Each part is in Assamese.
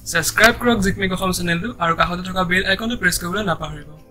সাবস্ক্ৰাইব কৰক জিকমিক অসম চেনেলটো আৰু কাষতে থকা বেল আইকনটো প্ৰেছ কৰিবলৈ নাপাহৰিব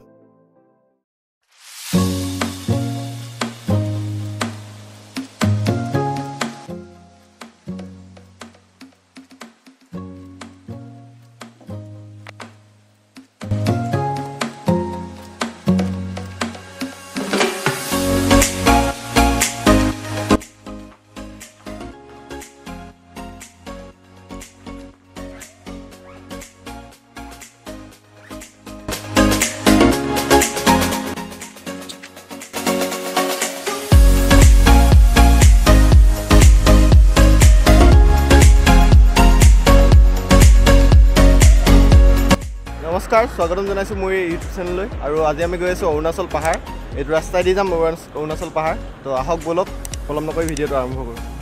নমস্কাৰ স্বাগতম জনাইছো মোৰ ইউটিউব চেনেললৈ আৰু আজি আমি গৈ আছো অৰুণাচল পাহাৰ এইটো ৰাস্তাই দি যাম অৰুণাচল পাহাৰ তো আহক বলক পলম নকৰি ভিডিঅ'টো আৰম্ভ কৰোঁ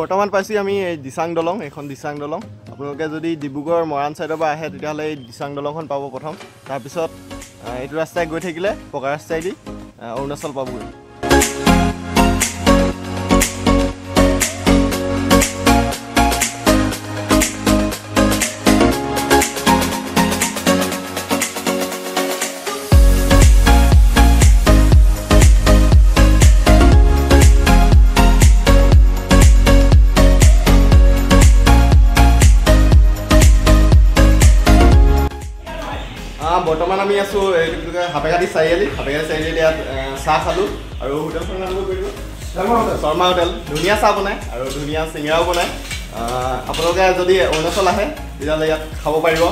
বৰ্তমান পাইছোঁ আমি এই দিচাং দলং এখন দিচাং দলং আপোনালোকে যদি ডিব্ৰুগড় মৰাণ চাইডৰ পৰা আহে তেতিয়াহ'লে এই দিচাং দলংখন পাব প্ৰথম তাৰপিছত এইটো ৰাস্তাই গৈ থাকিলে পকা ৰাস্তাই দি অৰুণাচল পাবগৈ বৰ্তমান আমি আছোঁ হাপেঘাটি চাৰিআলি ইয়াত চাহ খালোঁ আৰু হোটেলখন নাম কৰিব শৰ্মা হোটেল ধুনীয়া চাহ বনায় আৰু ধুনীয়া চিঙৰাও বনায় আপোনালোকে যদি অৰুণাচল আহে তেতিয়াহ'লে ইয়াত খাব পাৰিব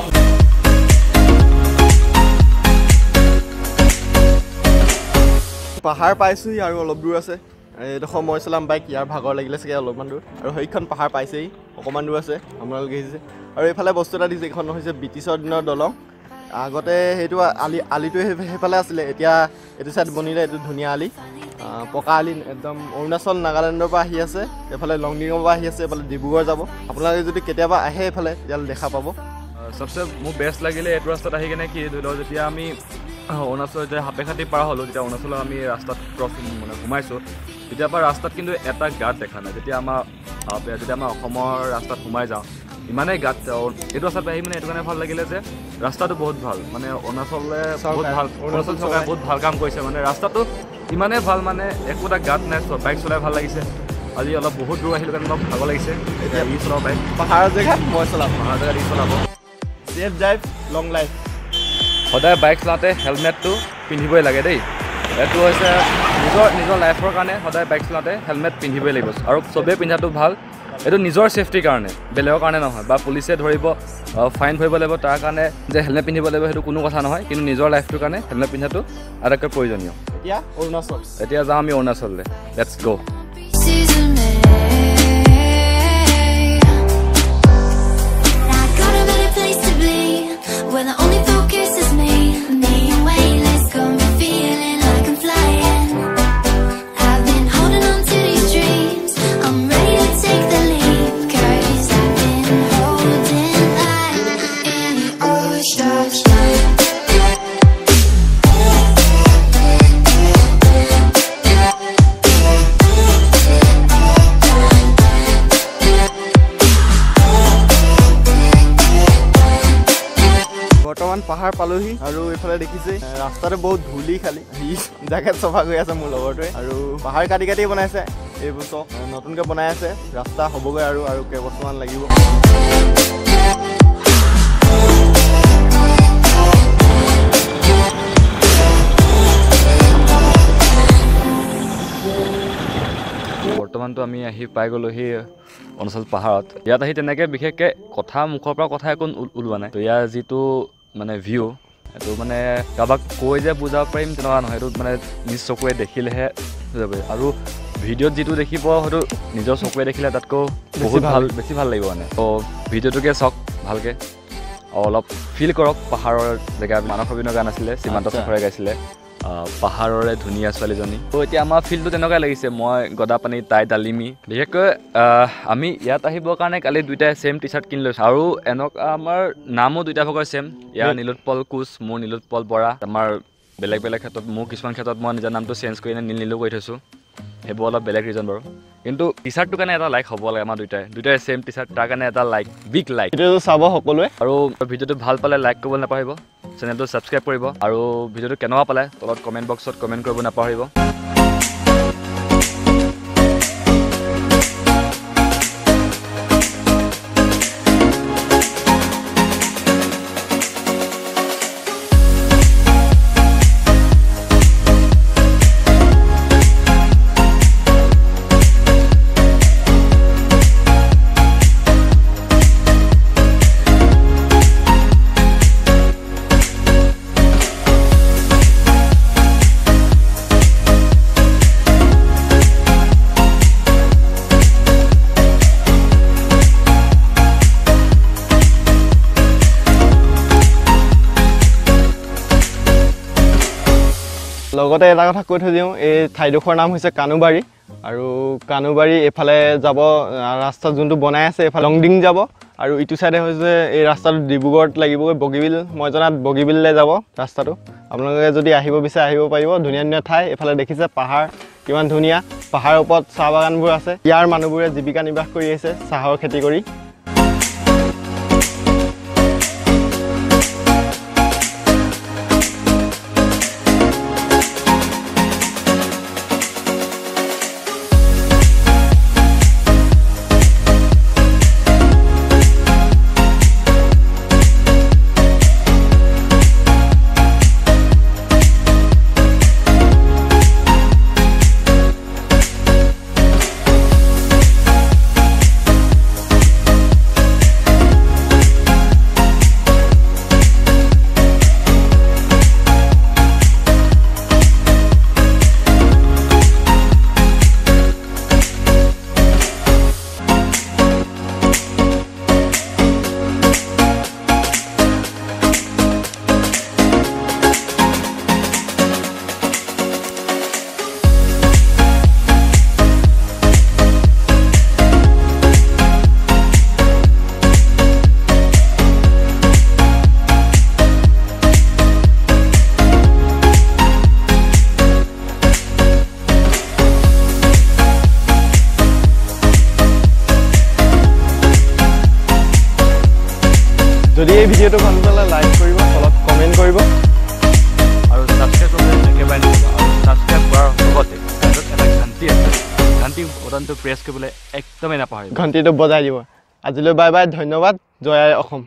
পাহাৰ পাইছোঁহি আৰু অলপ দূৰ আছে এইডোখৰ মই চলাম বাইক ইয়াৰ ভাগৰ লাগিলে চাগে অলপমান দূৰ আৰু সেইখন পাহাৰ পাইছেহি অকণমান দূৰ আছে আপোনালোকে দেখিছে আৰু এইফালে বস্তু এটা দিছে এইখন হৈছে ব্ৰিটিছৰ দিনৰ দলং আগতে সেইটো আলিটো সেইফালে আছিলে এতিয়া এইটো চাইড বনিলে এইটো ধুনীয়া আলি পকা আলি একদম অৰুণাচল নাগালেণ্ডৰ পৰা আহি আছে এইফালে লংডিঙৰ পৰা আহি আছে এইফালে ডিব্ৰুগড় যাব আপোনালোকে যদি কেতিয়াবা আহে এইফালে তেতিয়াহ'লে দেখা পাব চবচে মোক বেষ্ট লাগিলে এইটো ৰাস্তাত আহি কেনে কি ধৰি লওক যেতিয়া আমি অৰুণাচল যে হাপেঘাটি পাৰ হ'লোঁ তেতিয়া অৰুণাচলত আমি ৰাস্তাত মানে সোমাইছোঁ তেতিয়াৰ পৰা ৰাস্তাত কিন্তু এটা গাঁত দেখা নাই যেতিয়া আমাৰ অসমৰ ৰাস্তাত সোমাই যাওঁ ইমানেই গাঁত এইটো ৰাস্তাত আহি মানে এইটো কাৰণে ভাল লাগিলে যে ৰাস্তাটো বহুত ভাল মানে অৰুণাচলে অৰুণাচল চৰকাৰে বহুত ভাল কাম কৰিছে মানে ৰাস্তাটো ইমানেই ভাল মানে একোটা গাঁত নাই বাইক চলাই ভাল লাগিছে আজি অলপ বহুত দূৰ আহিলোঁ কাৰণে অলপ ভাগৰ লাগিছে এতিয়া ই চলাব বাইক পাহাৰৰ জেগাত মই চলাম পাহাৰৰ জেগাত ই চলাব ছেফ ড্ৰাইভ লং লাইফ সদায় বাইক চলাওঁতে হেলমেটটো পিন্ধিবই লাগে দেই এইটো হৈছে নিজৰ লাইফৰ কাৰণে সদায় বাইক চলাওঁতে হেলমেট পিন্ধিবই লাগিব আৰু চবেই পিন্ধাটো ভাল এইটো নিজৰ ছেফটিৰ কাৰণে বেলেগৰ কাৰণে নহয় বা পুলিচে ধৰিব ফাইন ভৰিব লাগিব তাৰ কাৰণে যে হেলমেট পিন্ধিব লাগিব সেইটো কোনো কথা নহয় কিন্তু নিজৰ লাইফটোৰ কাৰণে হেলমেট পিন্ধাটো আটাইতকৈ প্ৰয়োজনীয় এতিয়া যাওঁ আমি অৰুণাচললৈ লেটছ গ' বৰ্তমান পাহাৰ পালোহি আৰু এইফালে দেখিছে ৰাস্তাটো বহুত ধূলি খালি জেকেট চফা কৰি আছে মোৰ লগৰটোৱে আৰু পাহাৰ কাটি কাটি বনাইছে এইবছৰ নতুনকৈ বনাই আছে ৰাস্তা হ'বগৈ আৰু কেইবছৰমান লাগিব বৰ্তমানটো আমি আহি পাই গ'লোঁ সেই অৰুণাচল পাহাৰত ইয়াত আহি তেনেকৈ বিশেষকৈ মুখৰ পৰা কথা একো ওলোৱা নাই তো ইয়াৰ যিটো মানে ভিউ এইটো মানে কাৰোবাক কৈ যে বুজাব পাৰিম তেনেকুৱা নহয় এইটো মানে নিজ চকুৱে দেখিলেহে বুজাব পাৰি আৰু ভিডিঅ'ত যিটো দেখিব হয়তো নিজৰ চকুৱে দেখিলে তাতকৈ বহুত বেছি ভাল লাগিব মানে তো ভিডিঅ'টোকে চাওক ভালকৈ আৰু অলপ ফিল কৰক পাহাৰৰ জেগা মানস অভিনয় গান আছিলে সীমান্ত চফৰে গাইছিলে পাহাৰৰে ধুনীয়া ছোৱালীজনী তো এতিয়া আমাৰ ফিল্ডটো তেনেকুৱাই লাগিছে মই গদাপানী তাই ডালিমি বিশেষকৈ আমি ইয়াত আহিবৰ কাৰণে কালি দুইটাই ছেম টি চাৰ্ট কিনি লৈছোঁ আৰু এনেকুৱা আমাৰ নামো দুইটা ভাগৰ ছেম ইয়াৰ নীলোৎপল কোচ মোৰ নীলোৎপল বৰা আমাৰ বেলেগ বেলেগ ক্ষেত্ৰত মোৰ কিছুমান ক্ষেত্ৰত মই নিজৰ নামটো চেঞ্জ কৰি নীলো কৰি থৈছোঁ সেইবোৰ অলপ বেলেগ ৰিজন বাৰু কিন্তু টি চাৰ্টটোৰ কাৰণে এটা লাইক হ'ব লাগে আমাৰ দুইটাই ছেম টি চাৰ্ট তাৰ কাৰণে এটা লাইক বিগ লাইক ভিডিঅ'টো চাব সকলোৱে আৰু ভিডিঅ'টো ভাল পালে লাইক কৰিব নাপাহৰিব চেনেলটো ছাবস্ক্ৰাইব কৰিব আৰু ভিডিঅ'টো কেনেকুৱা পালে তলত কমেণ্ট বক্সত কমেণ্ট কৰিব নাপাহৰিব লগতে এটা কথা কৈ থৈ দিওঁ এই ঠাইডোখৰ নাম হৈছে কানুবাৰী আৰু কানুবাৰী এফালে যাব ৰাস্তা যোনটো বনাই আছে এফালে লংডিং যাব আৰু ইটো চাইডে হৈছে এই ৰাস্তাটো ডিব্ৰুগড়ত লাগিবগৈ বগীবিল মই জনাত বগীবিললৈ যাব ৰাস্তাটো আপোনালোকে যদি আহিব বিচাৰে আহিব পাৰিব ধুনীয়া ধুনীয়া ঠাই এফালে দেখিছে পাহাৰ কিমান ধুনীয়া পাহাৰৰ ওপৰত চাহ বাগানবোৰ আছে ইয়াৰ মানুহবোৰে জীৱিকা নিৰ্বাহ কৰি আহিছে চাহৰ খেতি কৰি যদি এই ভিডিঅ'টো ভাল পালে লাইক কৰিব তলত কমেণ্ট কৰিব আৰু ছাবস্ক্ৰাইব কৰিবলৈ একেবাৰে নাপাহৰিব আৰু ছাবস্ক্ৰাইব কৰাৰ লগতে এটা ঘণ্টি আছে ঘণ্টি বটনটো প্ৰেছ কৰিবলৈ একদমেই নাপাহৰিব ঘণ্টিটো বজাই দিব আজিলৈ বাই বাই ধন্যবাদ জয় আই অসম